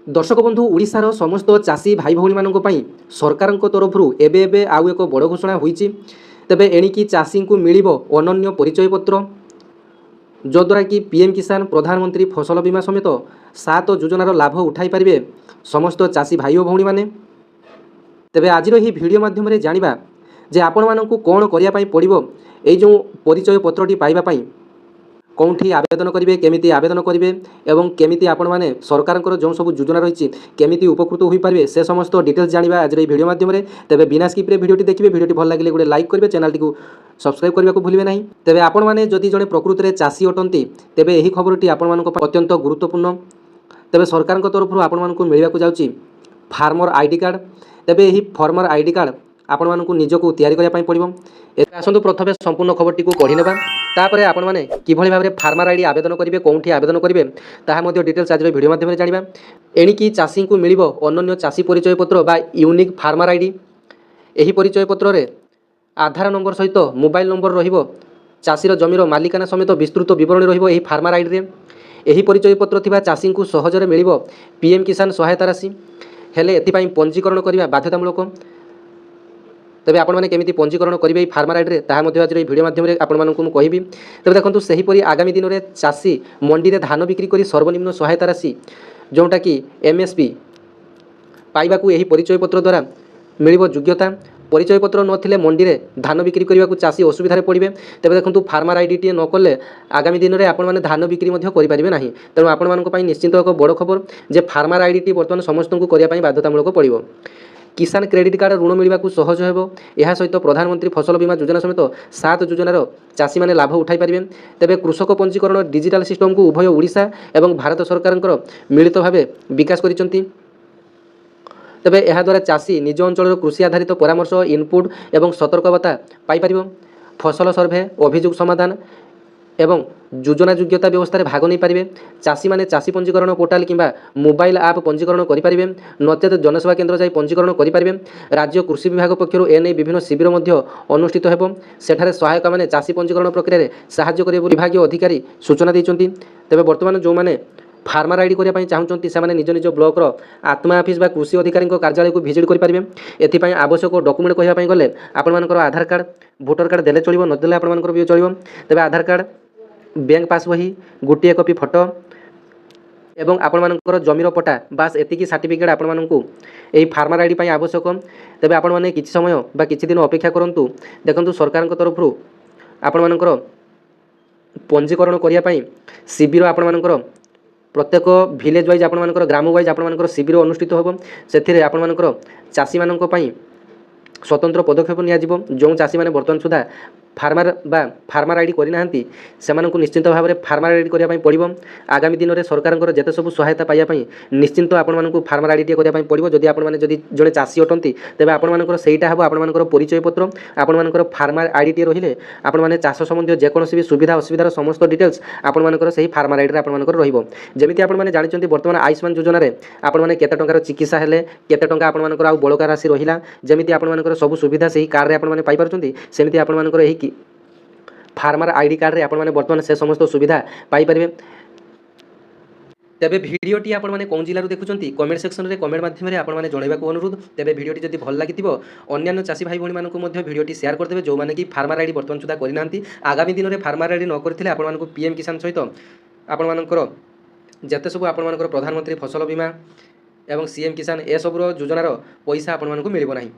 दर्शक बंधु ओडिशार समस्त चाषी भाई भौणी मानक पई सरकार तरफ एबे एबे आउ एक बड़ घोषणा होईची। तेबे एणिकी चाषी को मिलिबो अनन्य परिचय पत्र जद्वारा कि पीएम किसान प्रधानमंत्री फसल बीमा समेत 7 योजनार लाभ उठाई पारिबे समस्त चाषी भाई भौणी माने। तेबे आज भिडियो माध्यम रे जानिबा जे आपण मानकु कोन करिया पई पड़िबो एई जो परिचय पत्रटी पाइबा पई कौंठी आवेदन करेंगे केमिति आवेदन करेंगे एवं केमिति आपण माने सरकार जो सब योजना रही केमिति उपकृत हो पारे से समस्त डिटेल्स जानिबा आज भिडियो माध्यम रे। तेबे बिना स्किप रे भिडियोटी देखिए। भिडियोटी भल लगे गोटे लाइक करेंगे, चैनल को सब्सक्राइब करने को भूलिए नहीं। तेबे आपण माने जदि जड़े प्रकृत में चाषी अटंती तेबे यही खबरटी आपण मानक अत्यंत गुरुत्वपूर्ण। तेबे सरकार तरफ आपण मानक मिलवाक जाउची फार्मर आईडी कार्ड। तेबे यही फार्मर आईडी कार्ड आपण मानक निजको तैयारी करने पड़ो। आसतु प्रथमे संपूर्ण खबरटी को पढ़ी नेबा, तापर आपण माने किभଳି भाबरे फार्मर आईडी आवेदन करेंगे कौंठी आवेदन करेंगे ताहा मध्य डिटेल्स आज भिडियो माध्यम जानिबा। एणिकी चाषी को मिलिबो अनन्य चाषी परिचय पत्र बा यूनिक फार्मर आईडी। एही परिचय पत्र रे आधार नंबर सहित मोबाइल नंबर रहिबो, चाषीर जमीर मालिकाना समेत विस्तृत विवरणी रहिबो एही फार्मर आईडी रे। एही परिचय पत्र थिबा चाषी को सहजरे मिलिबो पीएम किसान सहायता राशि। हेले एथिपाई पंजीकरण करिबा बाध्यतामूलक। तेबे आपण माने केमिति पंजीकरण करेंगे फार्मर आईडी रे ताहा मध्य आज भिडियो माध्यम रे आपण मानकु मु कहिबी। तेबे देखंतु सही परी आगामी दिन में चाषी मंडी रे धान बिक्री करी सर्वनिम्न सहायता राशि जोटा कि एमएसपी पाइबा को यही परिचय पत्र द्वारा मिलिबो योग्यता। परिचय पत्र नथिले मंडी रे धान बिक्री करने को चाषी असुविधा पड़े। तेबे देखंतु फार्मर आईडी टी न कले आगामी दिन में आपण माने धान बिक्री मध्य करि परिबे नाही। तेणु आपण मानक पई निश्चित एक बड़ खबर जे फार्मर आईडी टी वर्तमान समस्त को करिया पई बाध्यतामूलक पड़िबो। किसान क्रेडिट कार्ड ऋण मिलवा को सहज हो। यह सहित प्रधानमंत्री फसल बीमा योजना समेत 7 योजनार चाषी माने लाभ उठाई पारिबे। तेबे कृषक पंजीकरण डिजिटल सिस्टम को उभय ओडिशा एवं भारत सरकार मिलित भाव विकास करिसंती। तेबे यह द्वारा चाषी निज अंचल कृषि आधारित परामर्श इनपुट एवं सतर्कता पाई परिबो। फसल सर्भे अभियोग समाधान एवं योजना योग्यता व्यवस्था भाग नहीं पारे। चाषी माने चाषी पंजीकरण पोर्टाल किंबा मोबाइल आप पंजीकरण करेंगे, नचेत जनसेवा केन्द्र जाई पंजीकरण करेंगे। राज्य कृषि विभाग पक्षर एने विभिन्न शिविर अनुष्ठित होब। सेठारे सहायक माने चाषी पंजीकरण प्रक्रिया रे सहाय्य करिवे विभागीय अधिकारी सूचना दैछंती। तेबे वर्तमान जो माने फार्मर आईडी करने चाहते से निज निज ब्लॉक आत्मा ऑफिस बा कृषि अधिकारी कार्यालय को विजिट करेंगे। एथिपाई आवश्यक डॉक्यूमेंट कहवाई गले आपर आधार कार्ड भोटर कार्ड देले चलिबो, नदेले आपर भी चलिबो। तेबे आधार कार्ड बैंक पास बही गोटे कॉपी फोटो एवं आपण जमीर पट्टा बास एतिकी सर्टिफिकेट आपण मानकु एही फार्मर आईडी पई आवश्यक। तेबे आपण माने किछि समय बा किछि दिन अपेक्षा करंतु। देखंतु सरकार तरफ आपण मानकर पंजीकरण करिया पई शिविर आपण मानकर प्रत्येक विलेज वाइज आपण मानकर ग्राम वाइज आपण मानकर शिविर अनुष्ठित होब। सेथिरे आपण मानकर चाषी मानक पई स्वतंत्र पदक्षेप निया जिवो। जो चाषी माने वर्तमान सुधा फार्मर आईडी करना से निश्चिंत भाव में फार्मर आईडी करने पड़ो। आगामी दिन में सरकार जिते सब सहायता पाइबापी निश्चिंत आपण फार्मर आईडी करने पड़ो। जदि आपण मैंने जड़े चाषी अटंती तेज आपर सहीटा हम आपर परिचय पत्र आपर फार्मर आईडी टी रही आपण मैंने चाष संबंधी जेकोसी भी सुविधा असुविधार समस्त डिटेल्स आपर से फार्मर आईडी रमती आपने जानते बर्तमान आयुष्मान योजना आपण मैंने केते टंकार चिकित्सा हेले केते टंका आपर आउ बड़का राशि रहा जमी आपर सब सुविधा से कार्ड आपने पाइपार सेमती आपर फार्मर आईडी कार्ड रे आपण माने वर्तमान से समस्त सुविधा पाई परिबे। तेबे भिडियोटी आपण माने कोन जिल्ला रु देखुचंती कमेंट सेक्शन रे कमेंट माध्यम रे आपण माने जणाइबा को अनुरोध। तेबे भिडियोटी जदि भल लागितिबो अन्यान्य चाषी भाई भणी मानकु मध्ये भिडियोटी शेयर कर देबे जो माने कि फार्मर आईडी वर्तमान सुधा करि नांती। आगामी दिन रे फार्मर आईडी न करथिले आपण मानकु पीएम किसान सहित आपण मानकर जते सब आपण मानकर प्रधानमंत्री फसल बीमा एवं सीएम किसान ए सबरो योजनार पैसा आपण मानकु मिलिबो नाही।